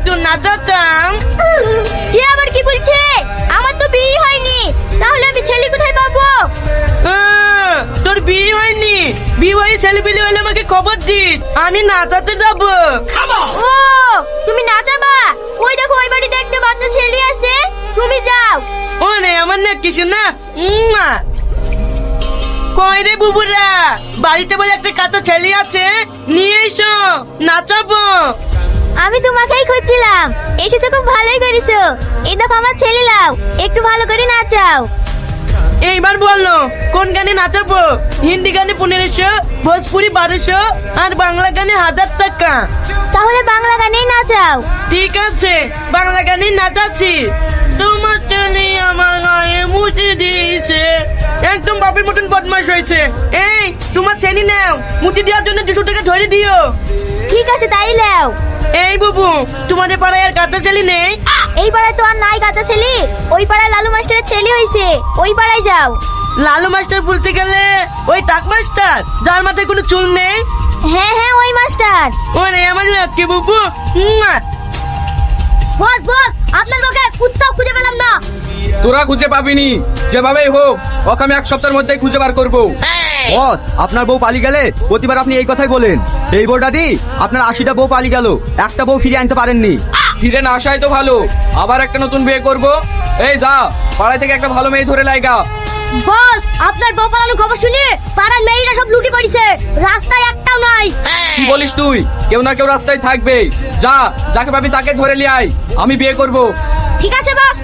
একটু নাচাতাম। কি আবার কি বলছে? আমার তো বিয়ে হয়নি, তাহলে আমি ছেলে কোথায় পাবো? তোর বিয়ে হয়নি? বিয়ে হয়ে ছেলে পেলে হলে আমাকে খবর দিস, আমি নাচাতে যাব। ও তুমি নাচাবা? ওই দেখো ওই বাড়িতে একটা বাচ্চা ছেলে আছে, তুমি যাও। ও নে আমার না কিছু না। কই রে বুবুরা, বাড়িতে বলে একটা কাঁচা ছেলে আছে, নিয়ে এসো, নাচাবো। আমি তোমাকেই খুঁজছিলাম, এসেছো, খুব ভালোই করেছো। এই দেখো আমার ছেলে, লাও একটু ভালো করে নাচাও। এইবার বলো কোন গানে নাচাবো? হিন্দি গানে 1500, ভোজপুরি 1200 আর বাংলা গানে 1000 টাকা। তাহলে বাংলা গানেই নাচাও। ঠিক আছে, বাংলা গানে নাচাচ্ছি। তোমার ছেলে আমার গায়ে মুছে দিয়েছে, একদম বাপের মতন বদমাশ হয়েছে। এই তোমার ছেলে নাও, মুছে দেওয়ার জন্য 200 টাকা ধরে দিও। ঠিক আছে তাই লাও। এই বুবু, তোমাদের পাড়ায় আর কাঁচা ছেলে নেই? এই পাড়ায় তো আর নাই কাঁচা ছেলে, ওই পাড়ায় লালু মাস্টারের ছেলে হয়েছে, ওই পাড়ায় যাও। লালু মাস্টার বলতে গেলে ওই টাক মাস্টার, যার মাথায় কোনো চুল নেই। হ্যাঁ হ্যাঁ ওই মাস্টার। ওরে আমার লক্ষ্মী বুবু। বস বস, আপনার বউকে কোথাও খুঁজে পেলাম না। তোরা খুঁজে পাবিনি, যেভাবেই হোক ওকে আমি 1 সপ্তাহের মধ্যেই খুঁজে বার করবো। বস, আপনার বউ পালিয়ে গেলে প্রতিবার আপনি এই কথাই বলেন। এই বউটা দি আপনার 80টা বউ পালিয়ে গেল, একটা বউ ফিরিয়ে আনতে পারেননি। ফিরে না আসাই তো ভালো, আবার একটা নতুন বিয়ে করব। এই যা, পাড়া থেকে একটা ভালো মেয়ে ধরে লাইগা। বস, আপনার বউ পালানোর খবর শুনে পাড়ার মেয়েরা সব লুকিয়ে পড়েছে, রাস্তায় একটাও নাই। কি বলিস তুই? কেউ না কেউ রাস্তায় থাকবে। যা, যাকে পাবি তাকে ধরে লিয়ে আয়, আমি বিয়ে করব। ঠিক আছে বস,